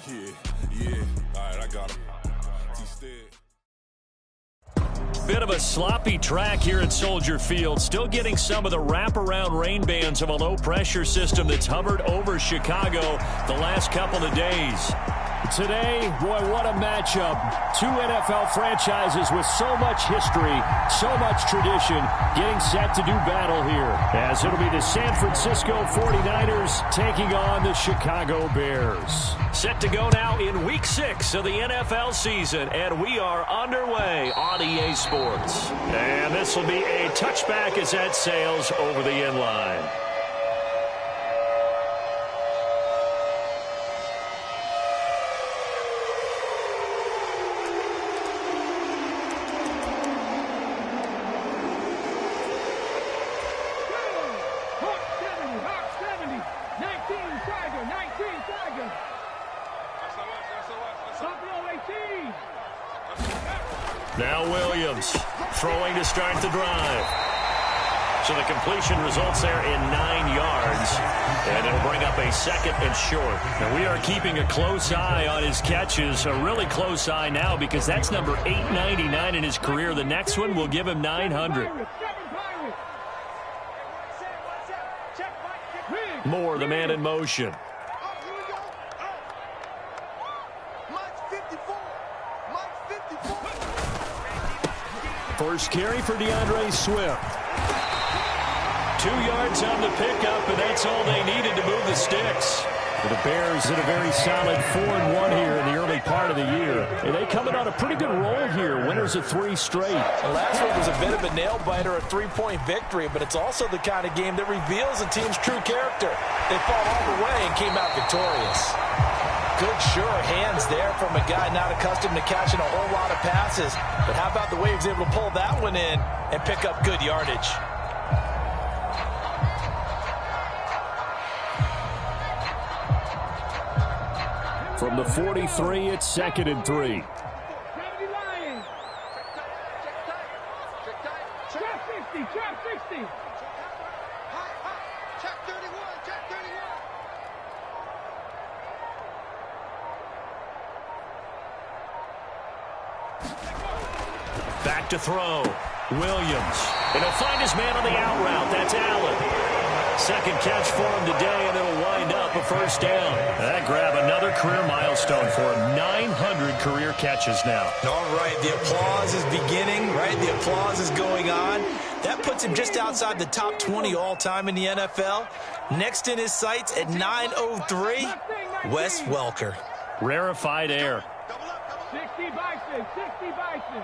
Yeah. All right, I got him. Bit of a sloppy track here at Soldier Field. Still getting some of the wraparound rain bands of a low-pressure system that's hovered over Chicago the last couple of days. Today, boy, what a matchup. Two NFL franchises with so much history, so much tradition, getting set to do battle here. As it'll be the San Francisco 49ers taking on the Chicago Bears. Set to go now in Week 6 of the NFL season, and we are underway on EA Sports. And this will be a touchback as that sails over the end line. Now Williams throwing to start the drive. So the completion results there in 9 yards. And it'll bring up a 2nd and short. And we are keeping a close eye on his catches. A really close eye now because that's number 899 in his career. The next one will give him 900. Moore, the man in motion. First carry for DeAndre Swift. 2 yards on the pickup, and that's all they needed to move the sticks. For the Bears in a very solid 4-1 here in the early part of the year. And they coming on a pretty good roll here. Winners of 3 straight. The last one was a bit of a nail-biter, a 3-point victory, but it's also the kind of game that reveals a team's true character. They fought all the way and came out victorious. Good, sure hands there from a guy not accustomed to catching a whole lot of passes. But how about the way he was able to pull that one in and pick up good yardage? From the 43, it's 2nd and 3. Back to throw. Williams. And he'll find his man on the out route. That's Allen. Second catch for him today, and it'll wind up a first down. That grab another career milestone for him. 900 career catches now. All right, the applause is beginning, right? The applause is going on. That puts him just outside the top 20 all-time in the NFL. Next in his sights at 903, Wes Welker. Rarefied air. 60 Bison, 60 Bison.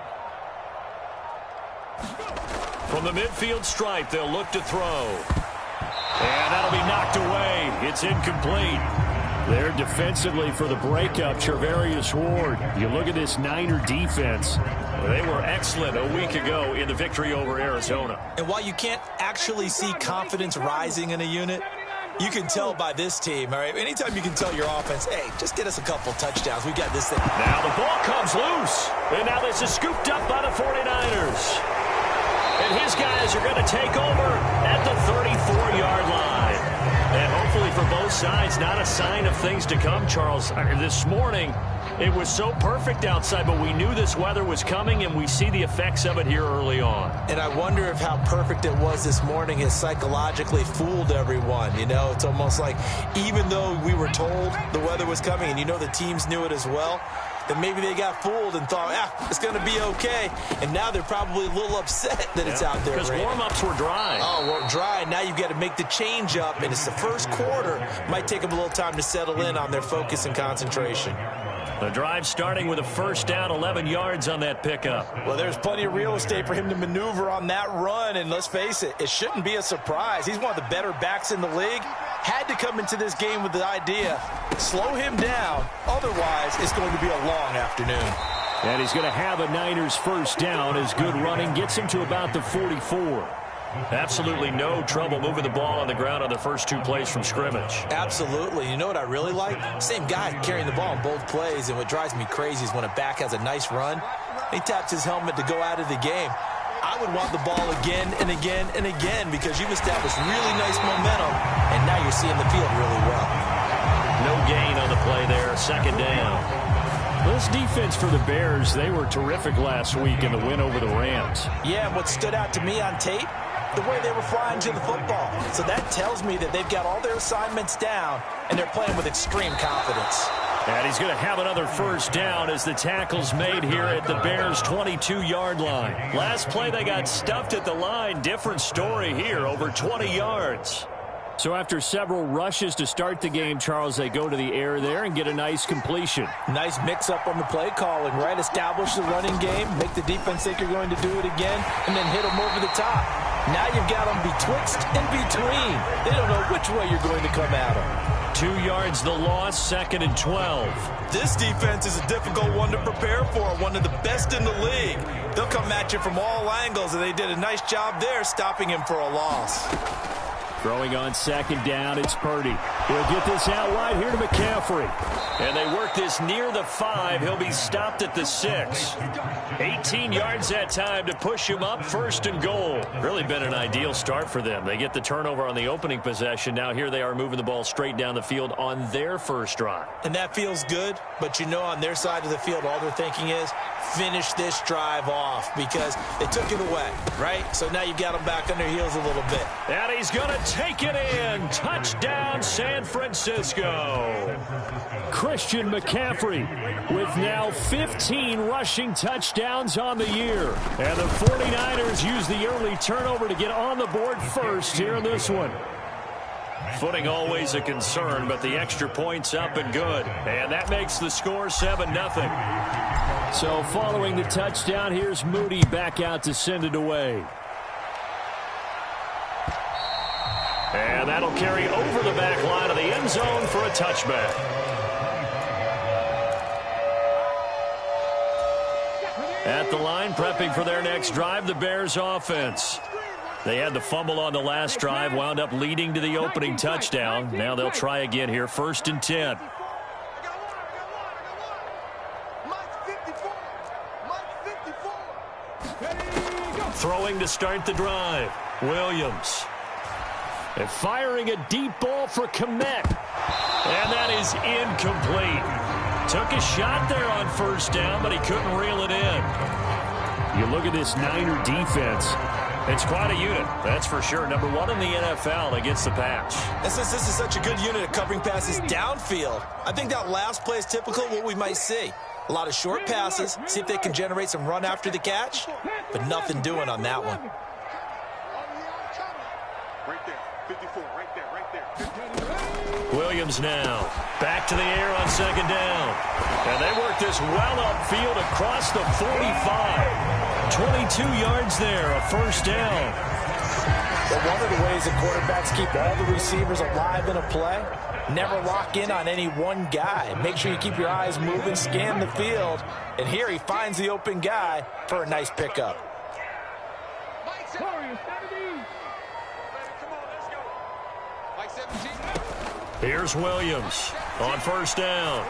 From the midfield stripe, they'll look to throw. And that'll be knocked away. It's incomplete. There defensively for the breakup, Charvarius Ward. You look at this Niner defense. They were excellent a week ago in the victory over Arizona. And while you can't actually see confidence rising in a unit, you can tell by this team, all right? Anytime you can tell your offense, hey, just get us a couple touchdowns. We got this thing. Now the ball comes loose. And now this is scooped up by the 49ers. And his guys are going to take over at the 34-yard line. And hopefully for both sides, not a sign of things to come, Charles. This morning, it was so perfect outside, but we knew this weather was coming, and we see the effects of it here early on. And I wonder if how perfect it was this morning has psychologically fooled everyone. You know, it's almost like even though we were told the weather was coming, and you know the teams knew it as well, that maybe they got fooled and thought, it's going to be okay. And now they're probably a little upset that it's out there. Because warm-ups were dry. Oh, we're dry. Now you've got to make the change up, and it's the first quarter. Might take them a little time to settle in on their focus and concentration. The drive starting with a first down, 11 yards on that pickup. Well, there's plenty of real estate for him to maneuver on that run, and let's face it, it shouldn't be a surprise. He's one of the better backs in the league. Had to come into this game with the idea, slow him down, otherwise it's going to be a long afternoon. And he's going to have a Niners first down as good running gets him to about the 44. Absolutely no trouble moving the ball on the ground on the first 2 plays from scrimmage. Absolutely. You know what I really like? Same guy carrying the ball in both plays, and what drives me crazy is when a back has a nice run, he taps his helmet to go out of the game. I would want the ball again and again and again because you've established really nice momentum, and now you're seeing the field really well. No gain on the play there. second down. This defense for the Bears, they were terrific last week in the win over the Rams. Yeah, and what stood out to me on tape, the way they were flying to the football. So that tells me that they've got all their assignments down, and they're playing with extreme confidence. And he's going to have another first down as the tackle's made here at the Bears' 22-yard line. Last play, they got stuffed at the line. Different story here, over 20 yards. So after several rushes to start the game, Charles, they go to the air there and get a nice completion. Nice mix-up on the play calling, right? Establish the running game, make the defense think you're going to do it again, and then hit them over the top. Now you've got them betwixt and between. They don't know which way you're going to come at them. 2 yards the loss, 2nd and 12. This defense is a difficult one to prepare for, one of the best in the league. They'll come at you from all angles, and they did a nice job there stopping him for a loss. Throwing on 2nd down, it's Purdy. He'll get this out wide here to McCaffrey. And they work this near the 5. He'll be stopped at the 6. 18 yards that time to push him up, 1st and goal. Really been an ideal start for them. They get the turnover on the opening possession. Now here they are moving the ball straight down the field on their first drive. And that feels good, but you know on their side of the field, all they're thinking is finish this drive off because they took it away, right? So now you've got them back on their heels a little bit. And he's going to take it in. Touchdown, San Francisco. Christian McCaffrey with now 15 rushing touchdowns on the year. And the 49ers use the early turnover to get on the board first here in this one. Footing always a concern, but the extra point's up and good. And that makes the score 7-0. So following the touchdown, here's Moody back out to send it away. And that'll carry over the back line of the end zone for a touchback. At the line, prepping for their next drive, the Bears offense. They had the fumble on the last drive, wound up leading to the opening touchdown. Now they'll try again here, 1st and 10. Throwing to start the drive, Williams. And firing a deep ball for Kmet. And that is incomplete. Took a shot there on 1st down, but he couldn't reel it in. You look at this Niner defense. It's quite a unit, that's for sure. Number 1 in the NFL against the pass. And since this is such a good unit at covering passes downfield, I think that last play is typical of what we might see. A lot of short passes, see if they can generate some run after the catch, but nothing doing on that one. Right there, 54, right there. Williams now back to the air on 2nd down. And they work this well upfield across the 45. 22 yards there, a 1st down. But one of the ways that quarterbacks keep all the receivers alive in a play, never lock in on any one guy. Make sure you keep your eyes moving, scan the field. And here he finds the open guy for a nice pickup. Here's Williams on 1st down.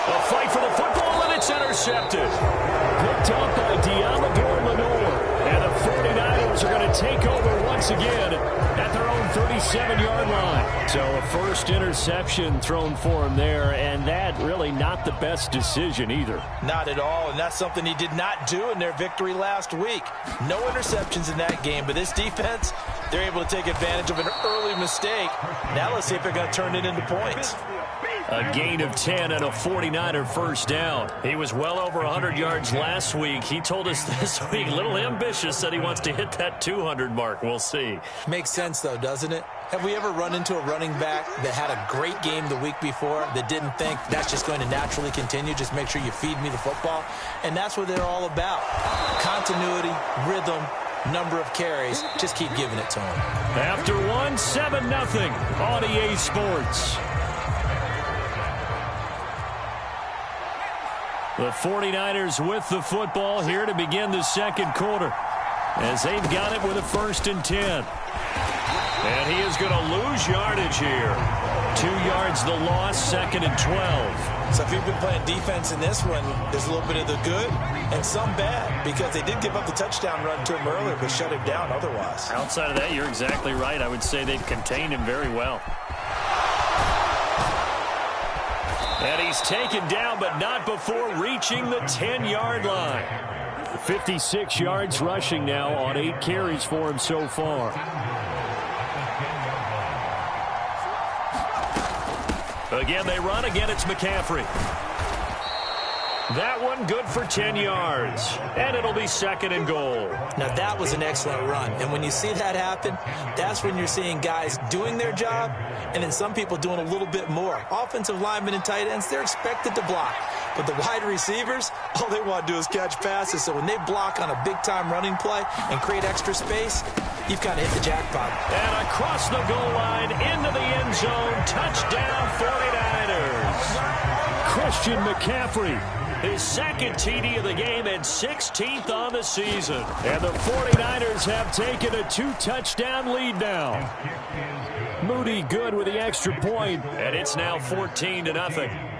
A fight for the football, and it's intercepted. Picked up by Diamador Lenore. And the 49ers are going to take over once again at their own 37-yard line. So a first interception thrown for him there, and that really not the best decision either. Not at all, and that's something he did not do in their victory last week. No interceptions in that game, but this defense, they're able to take advantage of an early mistake. Now let's see if they're going to turn it into points. A gain of 10 and a 49er 1st down. He was well over 100 yards last week. He told us this week, a little ambitious, said he wants to hit that 200 mark. We'll see. Makes sense, though, doesn't it? Have we ever run into a running back that had a great game the week before that didn't think that's just going to naturally continue? Just make sure you feed me the football. And that's what they're all about. Continuity, rhythm, number of carries. Just keep giving it to them. After 7-0 on EA Sports. The 49ers with the football here to begin the 2nd quarter as they've got it with a 1st and 10. And he is going to lose yardage here. 2 yards the loss, 2nd and 12. So if you've been playing defense in this one, there's a little bit of the good and some bad because they did give up the touchdown run to him earlier but shut him down otherwise. Outside of that, you're exactly right. I would say they've contained him very well. And he's taken down, but not before reaching the 10-yard line. 56 yards rushing now on 8 carries for him so far. Again, they run. Again, it's McCaffrey. That one good for 10 yards. And it'll be 2nd and goal. Now, that was an excellent run. And when you see that happen, that's when you're seeing guys doing their job and then some people doing a little bit more. Offensive linemen and tight ends, they're expected to block. But the wide receivers, all they want to do is catch passes. So when they block on a big-time running play and create extra space, you've kind of hit the jackpot. And across the goal line, into the end zone, touchdown 49ers. Christian McCaffrey, his 2nd TD of the game and 16th on the season. And the 49ers have taken a 2-touchdown lead now. Moody good with the extra point, and it's now 14-0.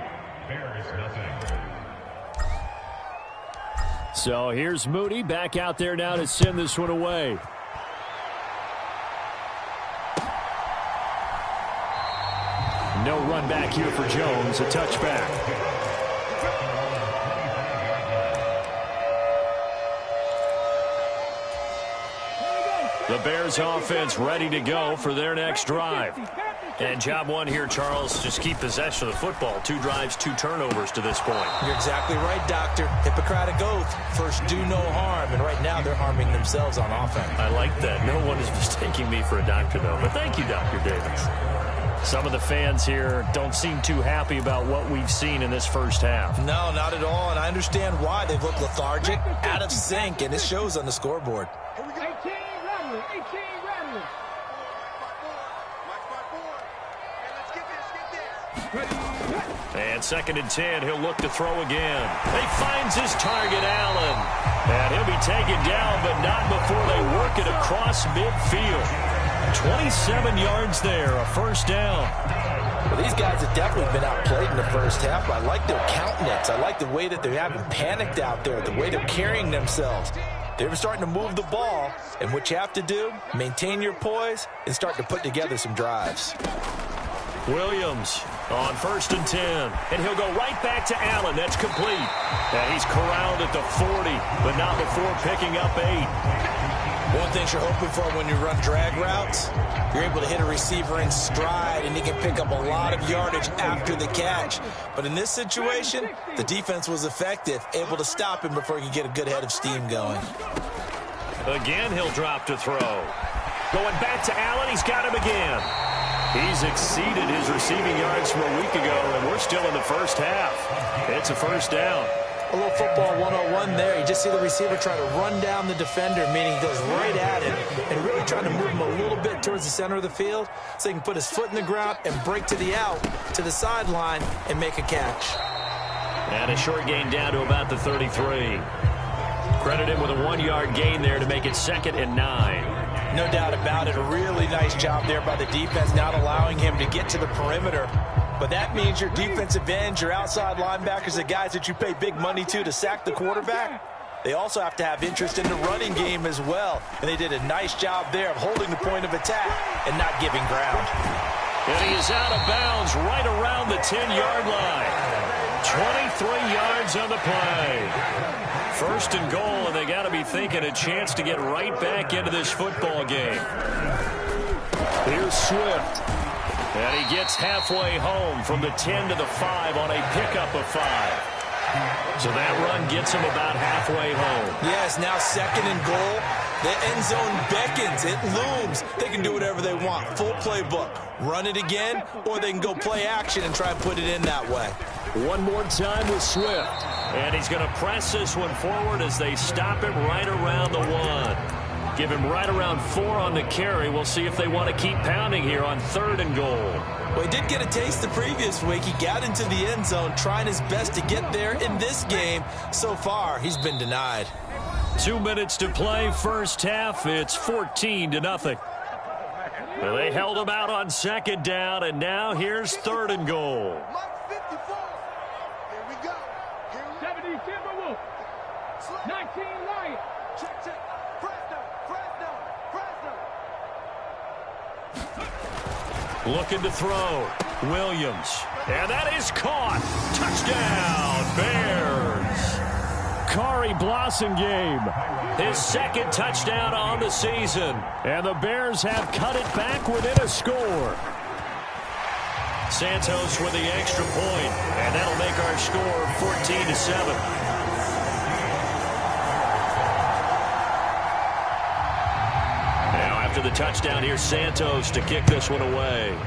So here's Moody back out there now to send this one away. No run back here for Jones, a touchback. The Bears offense ready to go for their next drive. And job one here, Charles, just keep possession of the football. 2 drives, 2 turnovers to this point. You're exactly right, Doctor. Hippocratic oath. First, do no harm. And right now, they're harming themselves on offense. I like that. No one is mistaking me for a doctor, though. But thank you, Dr. Davis. Some of the fans here don't seem too happy about what we've seen in this first half. No, not at all. And I understand why. They've looked lethargic, out of sync, and it shows on the scoreboard. 18 rattling. And 2nd and 10, he'll look to throw again. He finds his target, Allen. And he'll be taken down, but not before they work it across midfield. 27 yards there, a first down. Well, these guys have definitely been outplayed in the first half. I like their countenance. I like the way that they haven't panicked out there, the way they're carrying themselves. They're starting to move the ball, and what you have to do, maintain your poise and start to put together some drives. Williams on 1st and 10, and he'll go right back to Allen. That's complete. And he's corralled at the 40, but not before picking up 8. One thing you're hoping for when you run drag routes, you're able to hit a receiver in stride, and he can pick up a lot of yardage after the catch. But in this situation, the defense was effective, able to stop him before he could get a good head of steam going. Again, he'll drop to throw. Going back to Allen, he's got him again. He's exceeded his receiving yards from a week ago, and we're still in the first half. It's a first down. A little football 101 there. You just see the receiver try to run down the defender, meaning he goes right at him and really trying to move him a little bit towards the center of the field so he can put his foot in the ground and break to the out, to the sideline, and make a catch. And a short gain down to about the 33. Credit him with a 1-yard gain there to make it 2nd and 9. No doubt about it. A really nice job there by the defense, not allowing him to get to the perimeter. But that means your defensive ends, your outside linebackers, the guys that you pay big money to sack the quarterback, they also have to have interest in the running game as well. And they did a nice job there of holding the point of attack and not giving ground. And he is out of bounds right around the 10-yard line. 23 yards on the play. 1st and goal, and they got to be thinking a chance to get right back into this football game. Here's Swift. And he gets halfway home from the 10 to the 5 on a pickup of 5. So that run gets him about halfway home. Yes, now 2nd and goal. The end zone beckons. It looms. They can do whatever they want. Full playbook. Run it again, or they can go play action and try and put it in that way. One more time with Swift. And he's going to press this one forward as they stop him right around the 1. Give him right around 4 on the carry. We'll see if they want to keep pounding here on 3rd and goal. Well, he did get a taste the previous week. He got into the end zone, trying his best to get there in this game. So far, he's been denied. 2 minutes to play, first half. It's 14-0. Well, they held him out on 2nd down, and now here's 3rd and goal. 70 Timberwolves. 19 Lions. Check. Looking to throw. Williams. And that is caught. Touchdown, Bears. Kari Blossingame, his second touchdown on the season. And the Bears have cut it back within a score. Santos with the extra point, and that'll make our score 14-7. Now after the touchdown, here's Santos to kick this one away.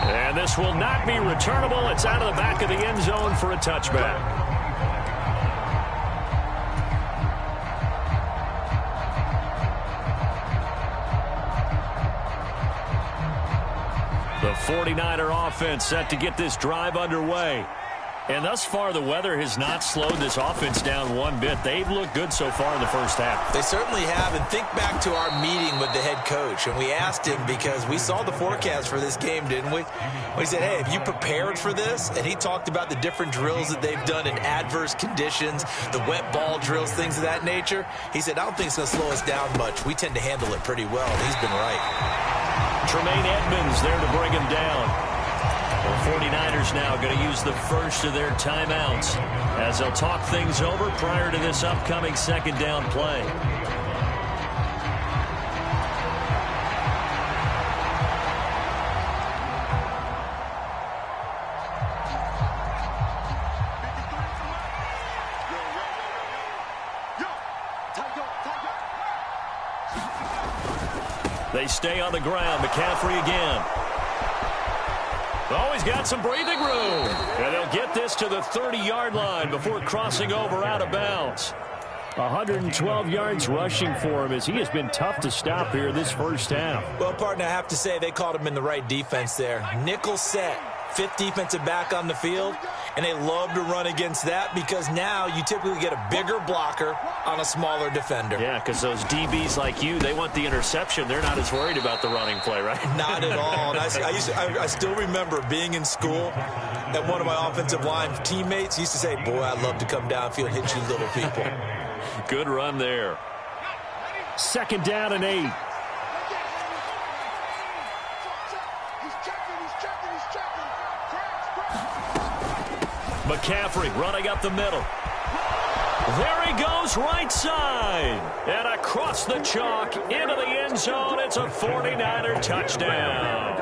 And this will not be returnable. It's out of the back of the end zone for a touchback. The 49er offense set to get this drive underway. And thus far, the weather has not slowed this offense down one bit. They've looked good so far in the first half. They certainly have. And think back to our meeting with the head coach. And we asked him, because we saw the forecast for this game, didn't we? We said, hey, have you prepared for this? And he talked about the different drills that they've done in adverse conditions, the wet ball drills, things of that nature. He said, I don't think it's going to slow us down much. We tend to handle it pretty well. And he's been right. Tremaine Edmonds there to bring him down. The 49ers now going to use the first of their timeouts as they'll talk things over prior to this upcoming second down play. They stay on the ground. McCaffrey again. Oh, he's got some breathing room. And they'll get this to the 30-yard line before crossing over out of bounds. 112 yards rushing for him as he has been tough to stop here this first half. Well, partner, I have to say they called him in the right defense there. Nickel set, fifth defensive back on the field, and they love to run against that because now you typically get a bigger blocker on a smaller defender. Yeah, because those DBs like you, they want the interception. They're not as worried about the running play, right? Not at all. And I still remember being in school, and one of my offensive line teammates used to say, boy, I'd love to come downfield and hit you little people. Good run there. Second down and 8. McCaffrey running up the middle. There he goes, right side. And across the chalk into the end zone. It's a 49er touchdown.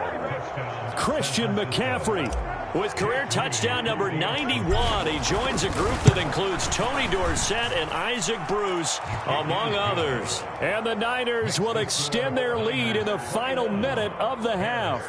Christian McCaffrey with career touchdown number 91. He joins a group that includes Tony Dorsett and Isaac Bruce, among others. And the Niners will extend their lead in the final minute of the half.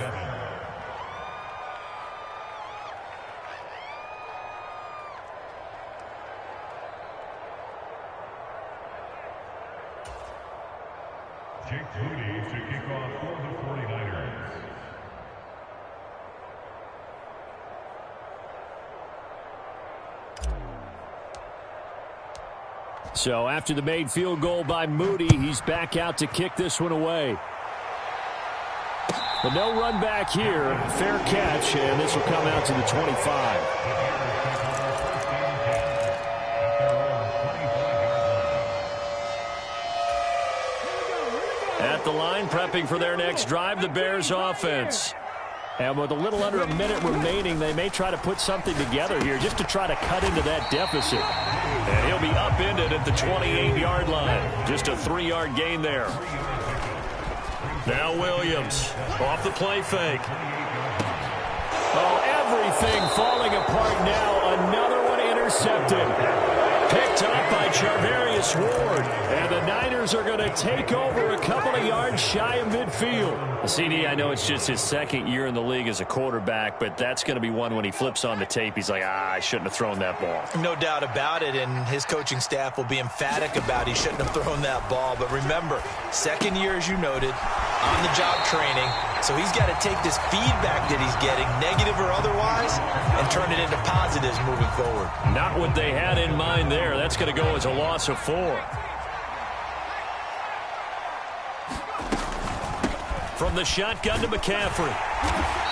So after the made field goal by Moody, he's back out to kick this one away. But no run back here. Fair catch, and this will come out to the 25. At the line, prepping for their next drive, the Bears offense. And with a little under a minute remaining, they may try to put something together here just to try to cut into that deficit. And he'll be upended at the 28-yard line. Just a 3-yard gain there. Now Williams off the play fake. Oh, everything falling apart now. Another one intercepted. Picked up by Charvarius Ward. And the Niners are going to take over a couple of yards shy of midfield. CD, I know it's just his second year in the league as a quarterback, but that's going to be one when he flips on the tape. He's like, I shouldn't have thrown that ball. No doubt about it, and his coaching staff will be emphatic about he shouldn't have thrown that ball. But remember, second year, as you noted, on-the-job training, so he's got to take this feedback that he's getting, negative or otherwise, and turn it into positives moving forward. Not what they had in mind there. That's going to go as a loss of 4. From the shotgun to McCaffrey.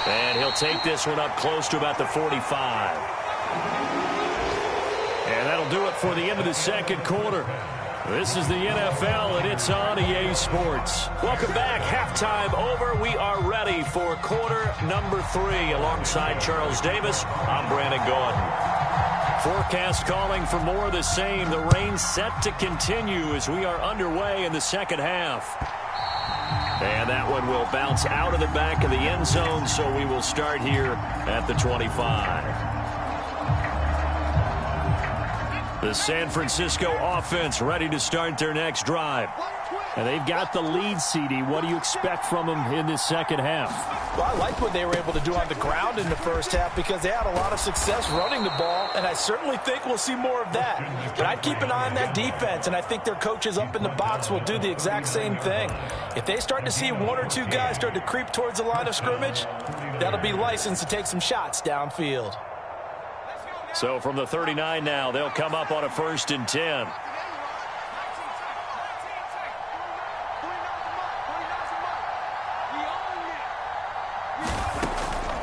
And he'll take this one up close to about the 45. And that'll do it for the end of the second quarter. This is the NFL, and it's on EA Sports. Welcome back. Halftime over. We are ready for quarter number 3. Alongside Charles Davis, I'm Brandon Gordon. Forecast calling for more of the same. The rain set to continue as we are underway in the second half. And that one will bounce out of the back of the end zone, so we will start here at the 25. The San Francisco offense ready to start their next drive. And they've got the lead, CD. What do you expect from them in this second half? Well, I like what they were able to do on the ground in the first half because they had a lot of success running the ball, and I certainly think we'll see more of that. But I'd keep an eye on that defense, and I think their coaches up in the box will do the exact same thing. If they start to see 1 or 2 guys start to creep towards the line of scrimmage, that'll be licensed to take some shots downfield. So from the 39 now, they'll come up on a 1st and 10.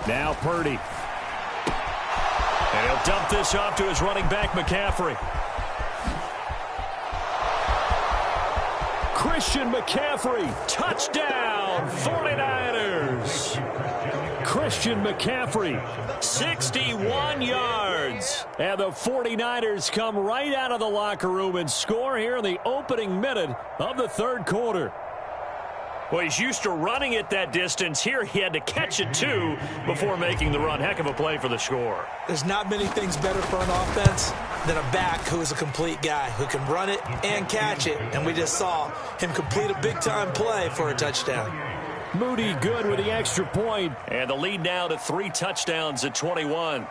Now Purdy. And he'll dump this off to his running back, McCaffrey. Christian McCaffrey, touchdown, 49ers. Christian McCaffrey, 61 yards. And the 49ers come right out of the locker room and score here in the opening minute of the third quarter. Well, he's used to running it that distance. Here he had to catch it, too, before making the run. Heck of a play for the score. There's not many things better for an offense than a back who is a complete guy who can run it and catch it. And we just saw him complete a big-time play for a touchdown. Moody good with the extra point. And the lead now to 3 touchdowns at 21.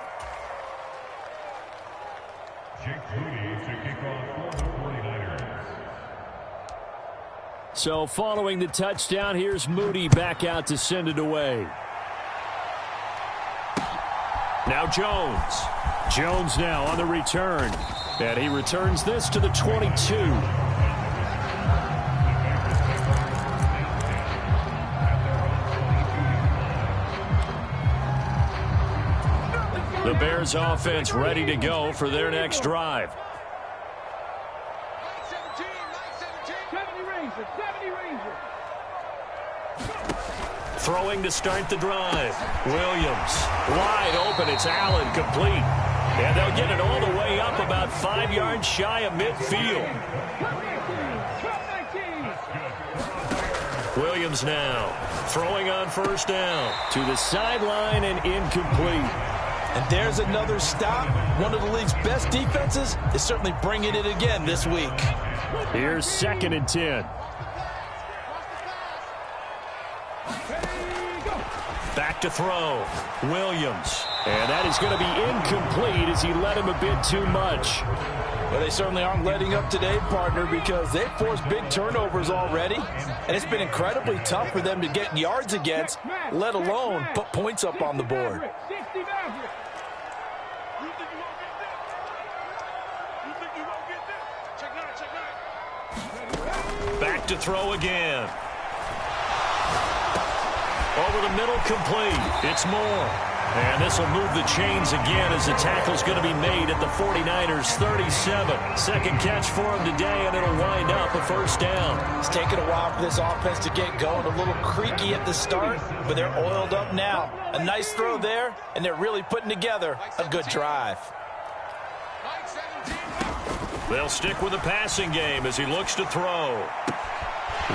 So following the touchdown, here's Moody back out to send it away. Now Jones. Jones now on the return. And he returns this to the 22. The Bears offense ready to go for their next drive. Throwing to start the drive. Williams wide open. It's Allen complete. And they'll get it all the way up about 5 yards shy of midfield. Williams now throwing on 1st down. To the sideline and incomplete. And there's another stop. One of the league's best defenses is certainly bringing it again this week. Here's 2nd and 10. Back to throw. Williams. And that is going to be incomplete as he led him a bit too much. Well, they certainly aren't letting up today, partner, because they've forced big turnovers already. And it's been incredibly tough for them to get yards against, let alone put points up on the board. Back to throw again. Over the middle, complete. It's Moore. And this will move the chains again as the tackle's going to be made at the 49ers 37. Second catch for him today, and it'll wind up a 1st down. It's taken a while for this offense to get going. A little creaky at the start, but they're oiled up now. A nice throw there, and they're really putting together a good drive. They'll stick with the passing game as he looks to throw.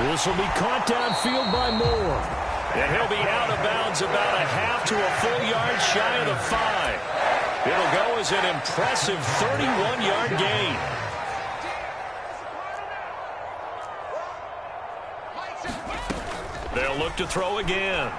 This will be caught downfield by Moore. And he'll be out of bounds about a half to a full yard shy of the 5. It'll go as an impressive 31-yard gain. They'll look to throw again.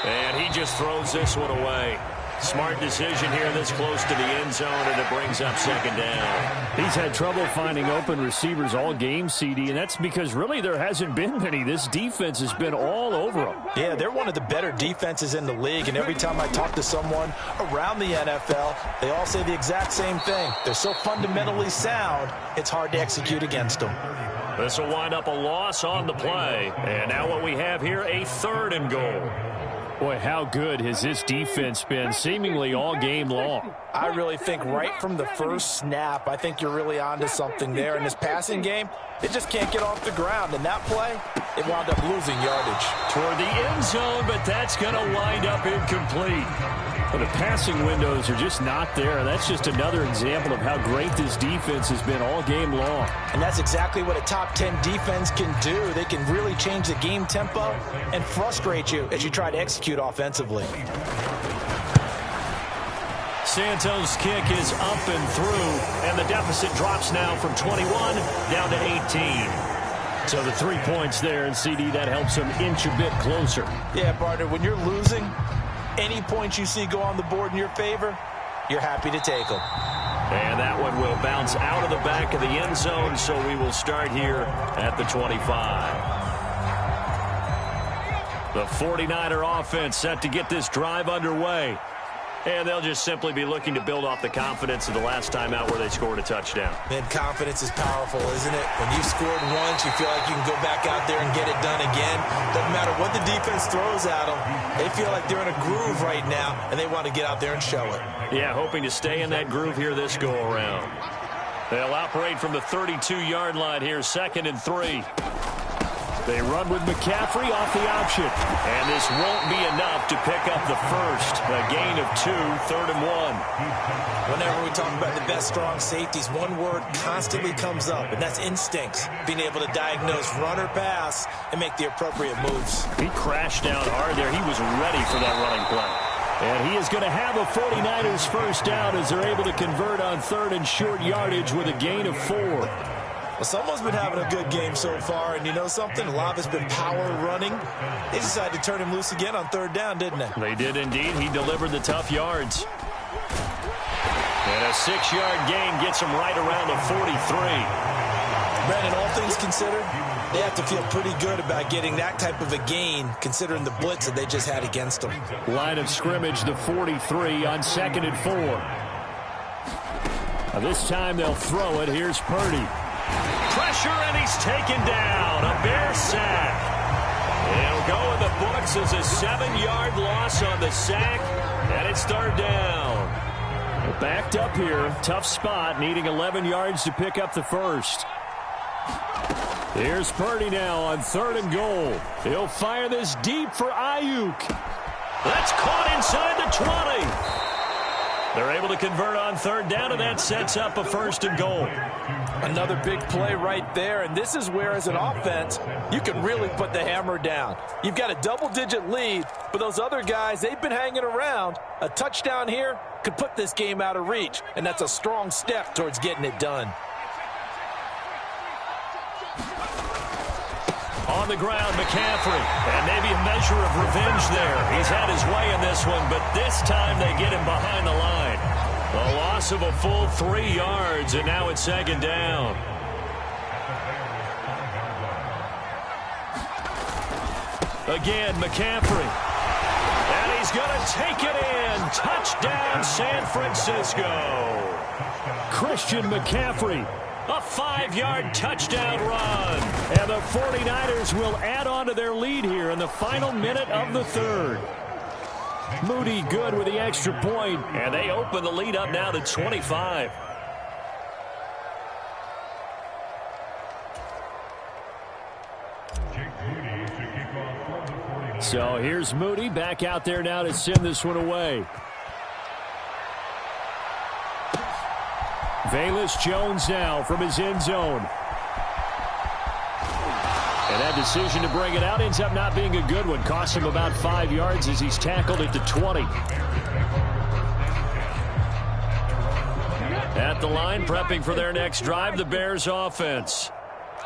And he just throws this one away. Smart decision here this close to the end zone, and it brings up 2nd down. He's had trouble finding open receivers all game, CD, and that's because really there hasn't been many. This defense has been all over them. Yeah, they're one of the better defenses in the league, and every time I talk to someone around the NFL, they all say the exact same thing. They're so fundamentally sound, it's hard to execute against them. This will wind up a loss on the play. And now what we have here, a 3rd and goal. Boy, how good has this defense been seemingly all game long? I really think right from the first snap, I think you're really onto something there. In this passing game, it just can't get off the ground. And that play, it wound up losing yardage. Toward the end zone, but that's going to wind up incomplete. But the passing windows are just not there. That's just another example of how great this defense has been all game long. And that's exactly what a top 10 defense can do. They can really change the game tempo and frustrate you as you try to execute offensively. Santos' kick is up and through, and the deficit drops now from 21 down to 18. So the 3 points there, and CD, that helps them inch a bit closer. Yeah, partner, when you're losing, any points you see go on the board in your favor, you're happy to take them. And that one will bounce out of the back of the end zone, so we will start here at the 25. The 49er offense set to get this drive underway. And they'll just simply be looking to build off the confidence of the last time out where they scored a touchdown. Man, confidence is powerful, isn't it? When you've scored once, you feel like you can go back out there and get it done again. Doesn't matter what the defense throws at them. They feel like they're in a groove right now, and they want to get out there and show it. Yeah, hoping to stay in that groove here this go-around. They'll operate from the 32-yard line here, 2nd and 3. They run with McCaffrey off the option. And this won't be enough to pick up the first. A gain of 2, 3rd and 1. Whenever we talk about the best strong safeties, one word constantly comes up, and that's instincts. Being able to diagnose run or pass and make the appropriate moves. He crashed down hard there. He was ready for that running play. And he is going to have a 49ers first down as they're able to convert on 3rd and short yardage with a gain of 4. Well, someone's been having a good game so far, and you know something? A lot of it's been power running. They decided to turn him loose again on 3rd down, didn't they? They did indeed. He delivered the tough yards. And a 6-yard gain gets him right around the 43. Brandon, all things considered, they have to feel pretty good about getting that type of a gain, considering the blitz that they just had against them. Line of scrimmage, the 43 on 2nd and 4. Now this time they'll throw it. Here's Purdy. Pressure, and he's taken down. A Bear sack. It'll go in the books as a 7-yard loss on the sack, and it's 3rd down. Well, backed up here. Tough spot, needing 11 yards to pick up the first. Here's Purdy now on 3rd and goal. He'll fire this deep for Ayuk. That's caught inside the 20. They're able to convert on 3rd down, and that sets up a 1st and goal. Another big play right there, and this is where, as an offense, you can really put the hammer down. You've got a double-digit lead, but those other guys, they've been hanging around. A touchdown here could put this game out of reach, and that's a strong step towards getting it done. On the ground, McCaffrey, and maybe a measure of revenge there. He's had his way in this one, but this time they get him behind the line. A loss of a full 3 yards, and now it's 2nd down. Again, McCaffrey. And he's going to take it in. Touchdown, San Francisco. Christian McCaffrey. A 5-yard touchdown run. And the 49ers will add on to their lead here in the final minute of the 3rd. Moody good with the extra point, and they open the lead up now to 25. So here's Moody back out there now to send this one away. Velus Jones now from his end zone. And that decision to bring it out ends up not being a good one. Cost him about 5 yards as he's tackled at the 20. At the line, prepping for their next drive, the Bears offense.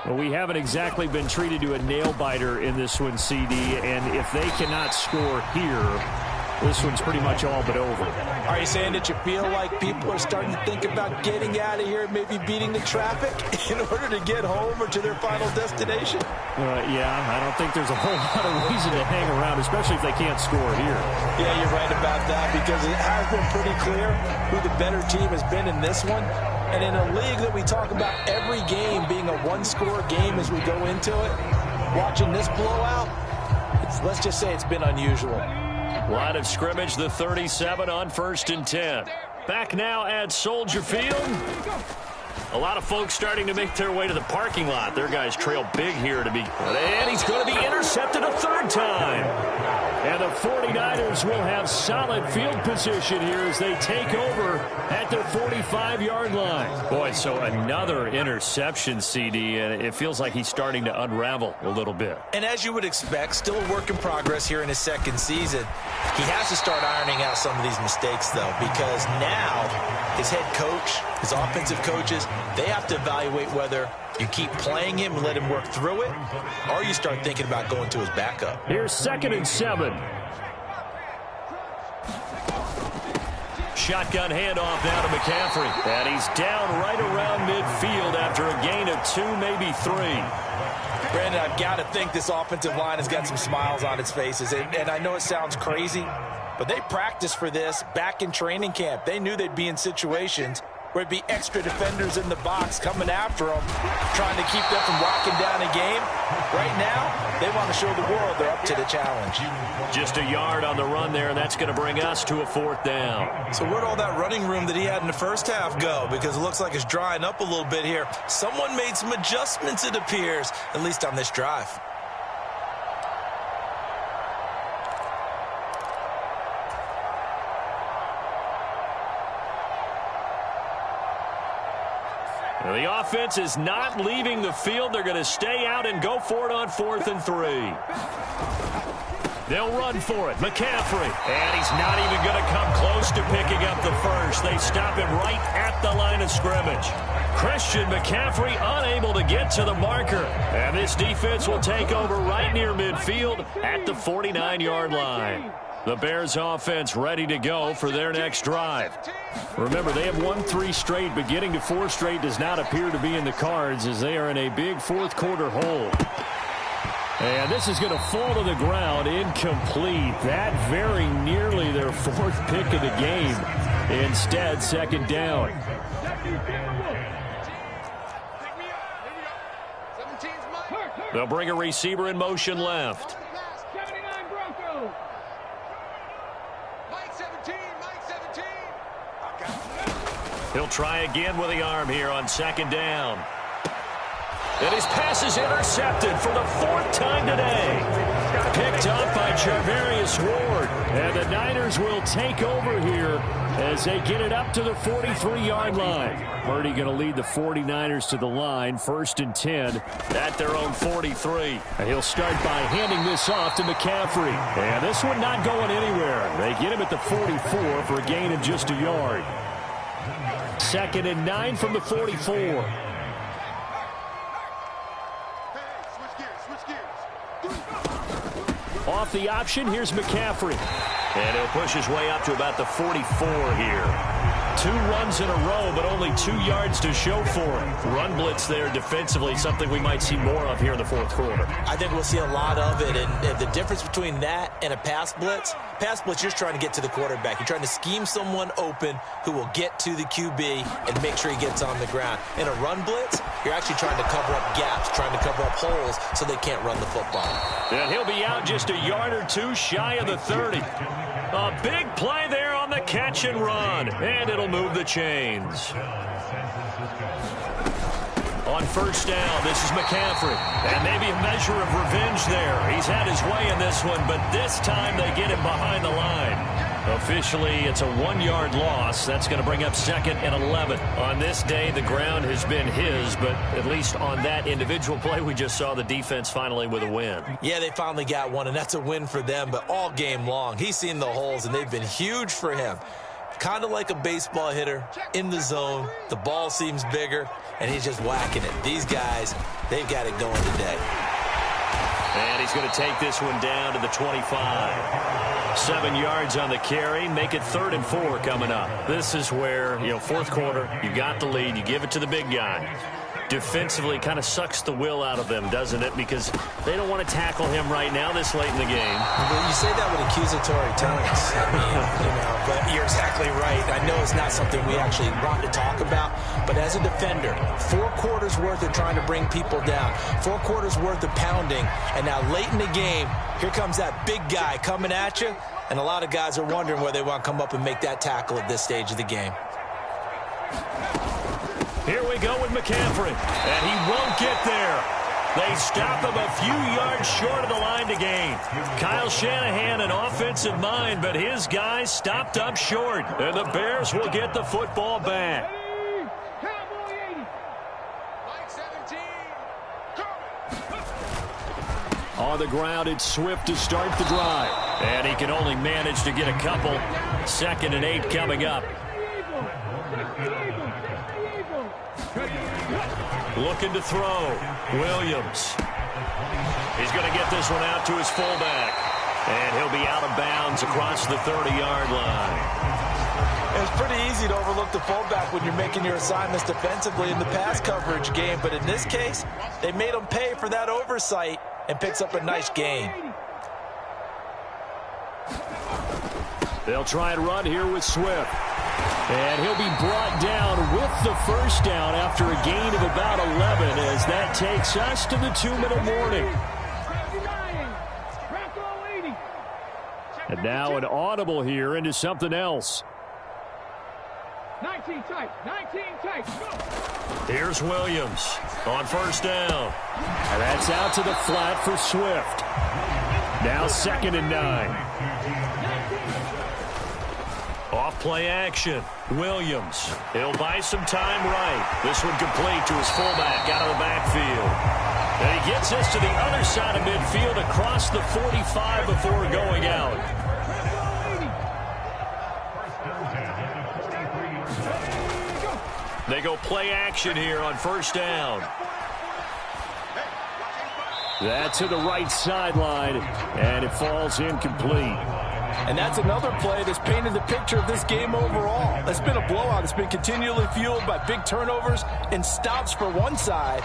Well, we haven't exactly been treated to a nail-biter in this one, CD. And if they cannot score here, this one's pretty much all but over. Are you saying that you feel like people are starting to think about getting out of here, maybe beating the traffic in order to get home or to their final destination? Yeah, I don't think there's a whole lot of reason to hang around, especially if they can't score here. Yeah, you're right about that, because it has been pretty clear who the better team has been in this one. And in a league that we talk about every game being a one-score game as we go into it, watching this blowout, let's just say it's been unusual. Line of scrimmage, the 37 on 1st and 10. Back now at Soldier Field. A lot of folks starting to make their way to the parking lot. Their guys trail big here to be. And he's going to be intercepted a third time. And the 49ers will have solid field position here as they take over at their 45-yard line. Boy, so another interception, CD, and it feels like he's starting to unravel a little bit. And as you would expect, still a work in progress here in his second season. He has to start ironing out some of these mistakes, though, because now his head coach, his offensive coaches, they have to evaluate whether you keep playing him and let him work through it, or you start thinking about going to his backup. Here's 2nd and 7. Shotgun handoff now to McCaffrey. And he's down right around midfield after a gain of 2, maybe 3. Brandon, I've got to think this offensive line has got some smiles on its faces. And I know it sounds crazy, but they practiced for this back in training camp. They knew they'd be in situations where it'd be extra defenders in the box coming after them, trying to keep them from locking down a game. Right now, they want to show the world they're up to the challenge. Just a yard on the run there, and that's going to bring us to a 4th down. So where'd all that running room that he had in the first half go? Because it looks like it's drying up a little bit here. Someone made some adjustments, it appears, at least on this drive. Well, the offense is not leaving the field. They're going to stay out and go for it on 4th and 3. They'll run for it. McCaffrey. And he's not even going to come close to picking up the first. They stop him right at the line of scrimmage. Christian McCaffrey unable to get to the marker. And this defense will take over right near midfield at the 49-yard line. The Bears offense ready to go for their next drive. Remember, they have won 3 straight, but getting to 4 straight does not appear to be in the cards as they are in a big 4th quarter hole. And this is going to fall to the ground, incomplete. That very nearly their 4th pick of the game. Instead, 2nd down. They'll bring a receiver in motion left. He'll try again with the arm here on 2nd down. And his pass is intercepted for the 4th time today. Picked up by Charvarius Ward. And the Niners will take over here as they get it up to the 43-yard line. Purdy going to lead the 49ers to the line. 1st and 10 at their own 43. And he'll start by handing this off to McCaffrey. And this one not going anywhere. They get him at the 44 for a gain of just a yard. 2nd and 9 from the 44. Off the option, here's McCaffrey. And he'll push his way up to about the 44 here. 2 runs in a row, but only 2 yards to show for him. Run blitz there defensively, something we might see more of here in the 4th quarter. I think we'll see a lot of it, and the difference between that and a pass blitz, you're just trying to get to the quarterback. You're trying to scheme someone open who will get to the QB and make sure he gets on the ground. In a run blitz, you're actually trying to cover up gaps, trying to cover up holes so they can't run the football. And he'll be out just a yard or 2 shy of the 30. A big play there on the catch and run, and it'll move the chains. On 1st down, this is McCaffrey. And maybe a measure of revenge there. He's had his way in this one, but this time they get him behind the line. Officially, it's a 1-yard loss. That's going to bring up 2nd and 11. On this day, the ground has been his, but at least on that individual play, we just saw the defense finally with a win. Yeah, they finally got one, and that's a win for them, but all game long, he's seen the holes, and they've been huge for him. Kind of like a baseball hitter in the zone. The ball seems bigger, and he's just whacking it. These guys, they've got it going today. And he's going to take this one down to the 25. 7 yards on the carry. Make it 3rd and 4 coming up. This is where, 4th quarter, you got the lead. You give it to the big guy. Defensively kind of sucks the will out of them, doesn't it? Because they don't want to tackle him right now this late in the game. Well, you say that with accusatory tones. I mean, but you're exactly right. I know it's not something we actually want to talk about, but as a defender, 4 quarters worth of trying to bring people down, 4 quarters worth of pounding, and now late in the game, here comes that big guy coming at you. And a lot of guys are wondering where they want to come up and make that tackle at this stage of the game. Here we go with McCaffrey, and he won't get there. They stop him a few yards short of the line to gain. Kyle Shanahan, an offensive mind, but his guys stopped up short. And the Bears will get the football back. Cowboy 80. Mike 17. On the ground, it's Swift to start the drive. And he can only manage to get a couple. 2nd and 8 coming up. Looking to throw. Williams. He's going to get this one out to his fullback. And he'll be out of bounds across the 30-yard line. It's pretty easy to overlook the fullback when you're making your assignments defensively in the pass coverage game. But in this case, they made him pay for that oversight and picks up a nice gain. They'll try and run here with Swift. And he'll be brought down with the first down after a gain of about 11 as that takes us to the 2-minute warning. And now an audible here into something else. 19 tight. 19 tight. Go. Here's Williams on first down. And that's out to the flat for Swift. Now 2nd and 9. Off play action. Williams. He'll buy some time right. This one complete to his fullback out of the backfield. And he gets this to the other side of midfield across the 45 before going out. They go play action here on first down. That's to the right sideline, and it falls incomplete. And that's another play that's painted the picture of this game overall. It's been a blowout. It's been continually fueled by big turnovers and stops for one side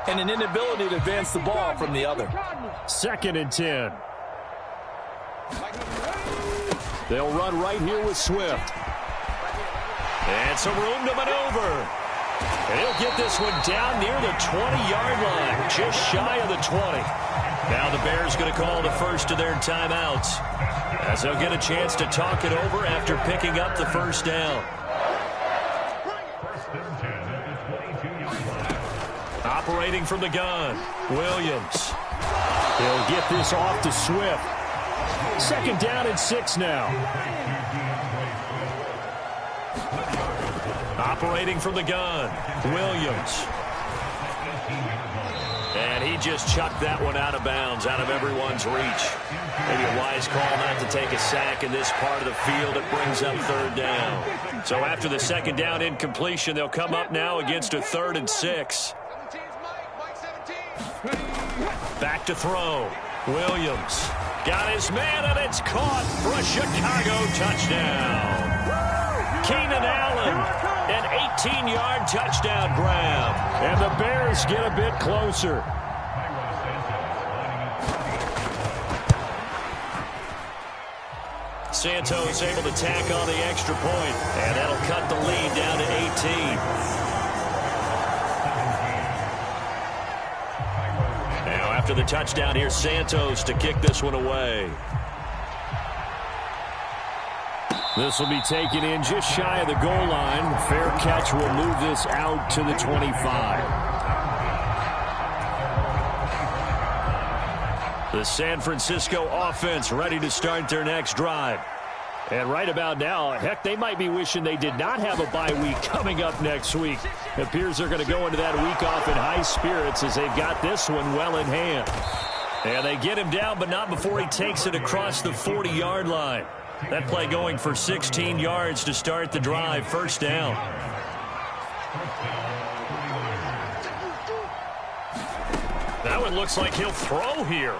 and an inability to advance the ball from the other. 2nd and 10. They'll run right here with Swift. And some room to maneuver. And he'll get this one down near the 20-yard line, just shy of the 20. Now the Bears going to call the first of their timeouts, as they'll get a chance to talk it over after picking up the first down. Operating from the gun, Williams. He'll get this off to Swift. 2nd down and 6 now. Operating from the gun, Williams. And he just chucked that one out of bounds, out of everyone's reach. Maybe a wise call not to take a sack in this part of the field. It brings up 3rd down. So after the 2nd down incompletion, they'll come up now against a 3rd and 6. Back to throw. Williams got his man, and it's caught for a Chicago touchdown. Keenan Allen, an 18-yard touchdown grab. And the Bears get a bit closer. Santos able to tack on the extra point, and that'll cut the lead down to 18. Now after the touchdown, here's Santos to kick this one away. This will be taken in just shy of the goal line. Fair catch will move this out to the 25. The San Francisco offense ready to start their next drive. And right about now, heck, they might be wishing they did not have a bye week coming up next week. It appears they're going to go into that week off in high spirits as they've got this one well in hand. And they get him down, but not before he takes it across the 40-yard line. That play going for 16 yards to start the drive. First down. That one looks like he'll throw here.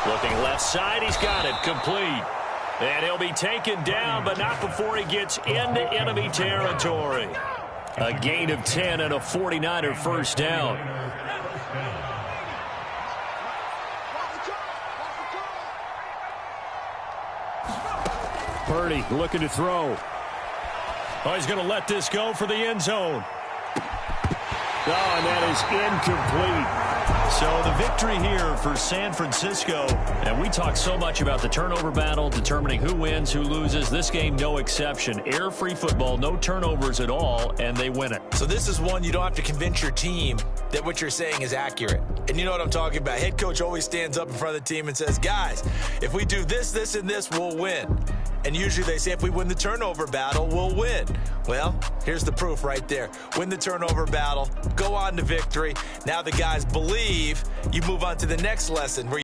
Looking left side, he's got it complete. And he'll be taken down, but not before he gets into enemy territory. A gain of 10 and a 49er first down. Purdy looking to throw. Oh, he's going to let this go for the end zone. Oh, and that is incomplete. So the victory here for San Francisco. And we talk so much about the turnover battle, determining who wins, who loses. This game, no exception. Air-free football, no turnovers at all, and they win it. So this is one you don't have to convince your team that what you're saying is accurate. And you know what I'm talking about. Head coach always stands up in front of the team and says, guys, if we do this, this, and this, we'll win. And usually they say if we win the turnover battle, we'll win. Well, here's the proof right there. Win the turnover battle, go on to victory. Now the guys believe. You move on to the next lesson where